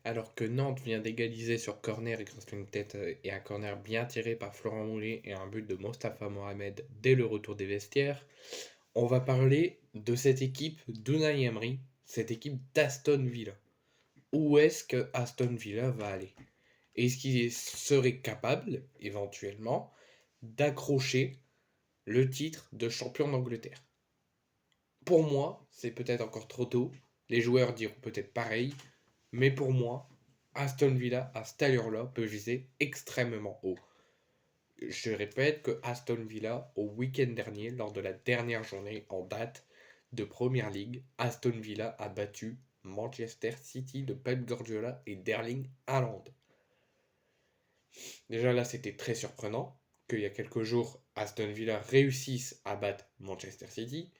Alors que Nantes vient d'égaliser sur corner grâce à une tête et un corner bien tiré par Florent Moulé et un but de Mostafa Mohamed dès le retour des vestiaires, on va parler de cette équipe d'Unai Emery, cette équipe d'Aston Villa. Où est-ce que Aston Villa va aller? Est-ce qu'il serait capable, éventuellement, d'accrocher le titre de champion d'Angleterre? Pour moi, c'est peut-être encore trop tôt. Les joueurs diront peut-être pareil. Mais pour moi, Aston Villa, à cette allure-là, peut viser extrêmement haut. Je répète que Aston Villa, au week-end dernier, lors de la dernière journée en date de Première League, Aston Villa a battu Manchester City de Pep Guardiola et d'Erling Haaland. Déjà là, c'était très surprenant qu'il y a quelques jours, Aston Villa réussisse à battre Manchester City.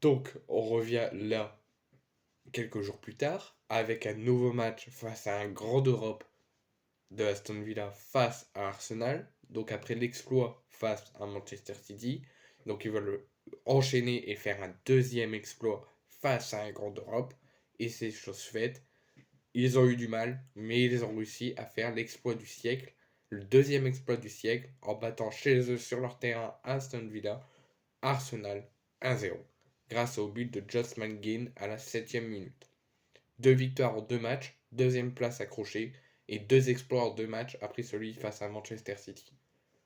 Donc, on revient là quelques jours plus tard avec un nouveau match face à un grand d'Europe de Aston Villa face à Arsenal. Donc, après l'exploit face à Manchester City, donc ils veulent enchaîner et faire un deuxième exploit face à un grand d'Europe. Et c'est chose faite. Ils ont eu du mal, mais ils ont réussi à faire l'exploit du siècle, le deuxième exploit du siècle, en battant chez eux sur leur terrain Aston Villa, Arsenal 1-0, grâce au but de Josh Mangin à la 7e minute. Deux victoires en deux matchs, deuxième place accrochée, et deux exploits en deux matchs après celui face à Manchester City.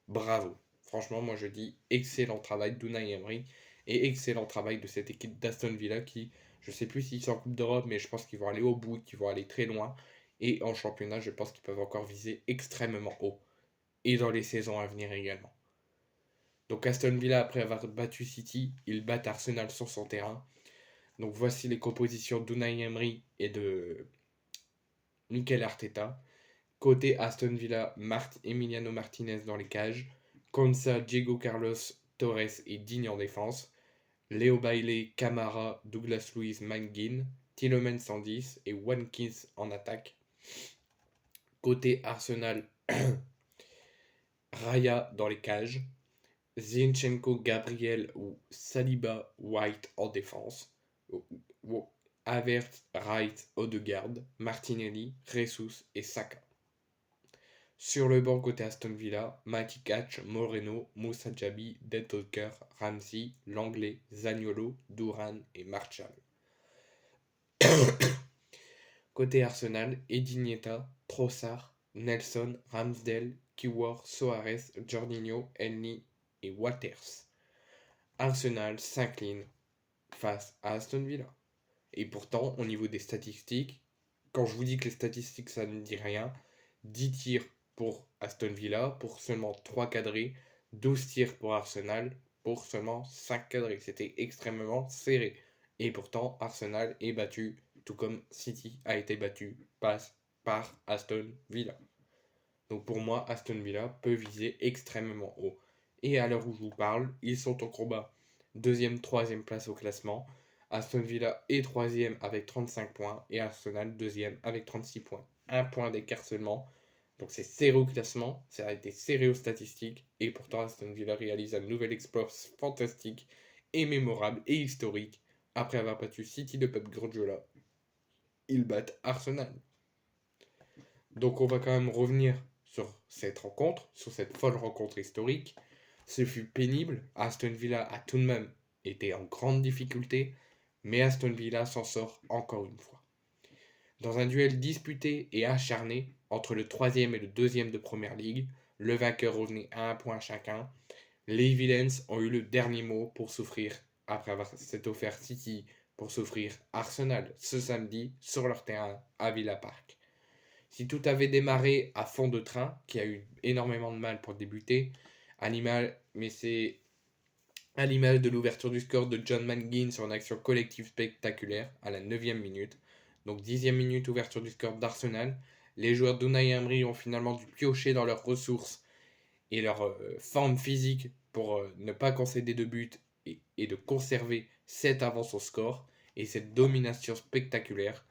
Bravo. Franchement, moi je dis excellent travail d'Unai Emery et excellent travail de cette équipe d'Aston Villa qui, je sais plus s'ils sont en Coupe d'Europe, mais je pense qu'ils vont aller au bout, qu'ils vont aller très loin. Et en championnat, je pense qu'ils peuvent encore viser extrêmement haut. Et dans les saisons à venir également. Donc Aston Villa, après avoir battu City, ils battent Arsenal sur son terrain. Donc voici les compositions d'Unai Emery et de Mikel Arteta. Côté Aston Villa, Emiliano Martinez dans les cages. Konsa, Diego Carlos, Torres et Digne en défense. Léo Bailey, Camara, Douglas Luiz, Mangin. Tillman 110 et Watkins en attaque. Côté Arsenal, Raya dans les cages. Zinchenko, Gabriel ou Saliba, White en défense. Havertz, Wright, Odegaard, Martinelli, Jesus et Saka. Sur le banc côté Aston Villa, Matty Catch, Moreno, Moussa Djabi, Dentalker, Ramsey, Langley, Zaniolo, Duran et Martial. Côté Arsenal, Edinieta, Trossard, Nelson, Ramsdale, Kiwor, Soares, Jorginho, Elney et Waters. Arsenal s'incline face à Aston Villa. Et pourtant, au niveau des statistiques, quand je vous dis que les statistiques ça ne dit rien, 10 tirs pour Aston Villa pour seulement 3 cadrés, 12 tirs pour Arsenal pour seulement 5 cadrés. C'était extrêmement serré. Et pourtant, Arsenal est battu, tout comme City a été battu par Aston Villa. Donc pour moi, Aston Villa peut viser extrêmement haut. Et à l'heure où je vous parle, ils sont en combat. Deuxième, troisième place au classement. Aston Villa est troisième avec 35 points et Arsenal deuxième avec 36 points. Un point d'écart seulement. Donc c'est serré au classement, ça a été serré aux statistiques et pourtant Aston Villa réalise un nouvel exploit fantastique et mémorable et historique. Après avoir battu City de Pep Guardiola, ils battent Arsenal. Donc on va quand même revenir sur cette rencontre, sur cette folle rencontre historique. Ce fut pénible. Aston Villa a tout de même été en grande difficulté, mais Aston Villa s'en sort encore une fois. Dans un duel disputé et acharné entre le troisième et le deuxième de Première Ligue, le vainqueur revenait à un point chacun. Les Villains ont eu le dernier mot pour souffrir, après avoir s'est offert City, pour souffrir Arsenal ce samedi sur leur terrain à Villa Park. Si tout avait démarré à fond de train, qui a eu énormément de mal pour débuter, mais c'est à l'image de l'ouverture du score de John Mangin sur une action collective spectaculaire à la 9e minute. Donc 10e minute, ouverture du score d'Arsenal. Les joueurs d'Unai Emery ont finalement dû piocher dans leurs ressources et leur forme physique pour ne pas concéder de but et de conserver cette avance au score et cette domination spectaculaire.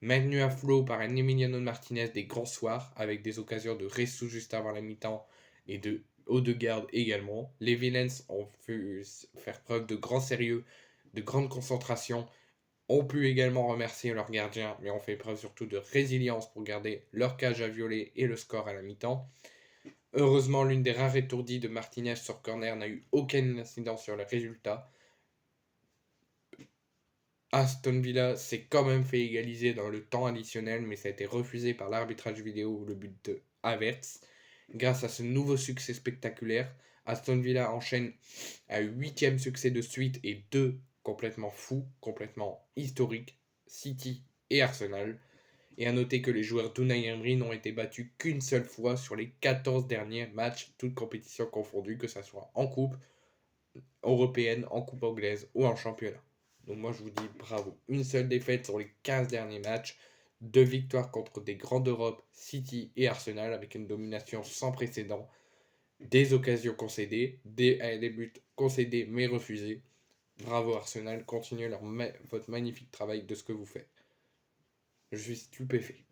Maintenu à flot par un Emiliano Martinez des grands soirs, avec des occasions de Ressou juste avant la mi-temps et de Odegaard également. Les Villains ont pu faire preuve de grand sérieux, de grande concentration ont pu également remercier leurs gardiens, mais ont fait preuve surtout de résilience pour garder leur cage à violer et le score à la mi-temps. Heureusement, l'une des rares étourdies de Martinez sur corner n'a eu aucune incidence sur le résultat. Aston Villa s'est quand même fait égaliser dans le temps additionnel, mais ça a été refusé par l'arbitrage vidéo, le but de Havertz. Grâce à ce nouveau succès spectaculaire, Aston Villa enchaîne un 8e succès de suite et 2 complètement fous, complètement historiques, City et Arsenal. Et à noter que les joueurs d'Unai Emery n'ont été battus qu'une seule fois sur les 14 derniers matchs, toutes compétitions confondues, que ce soit en coupe européenne, en coupe anglaise ou en championnat. Donc moi je vous dis bravo. Une seule défaite sur les 15 derniers matchs, 2 victoires contre des grands d'Europe, City et Arsenal, avec une domination sans précédent, des occasions concédées, des buts concédés mais refusés. Bravo Arsenal, continuez votre magnifique travail de ce que vous faites. Je suis stupéfait.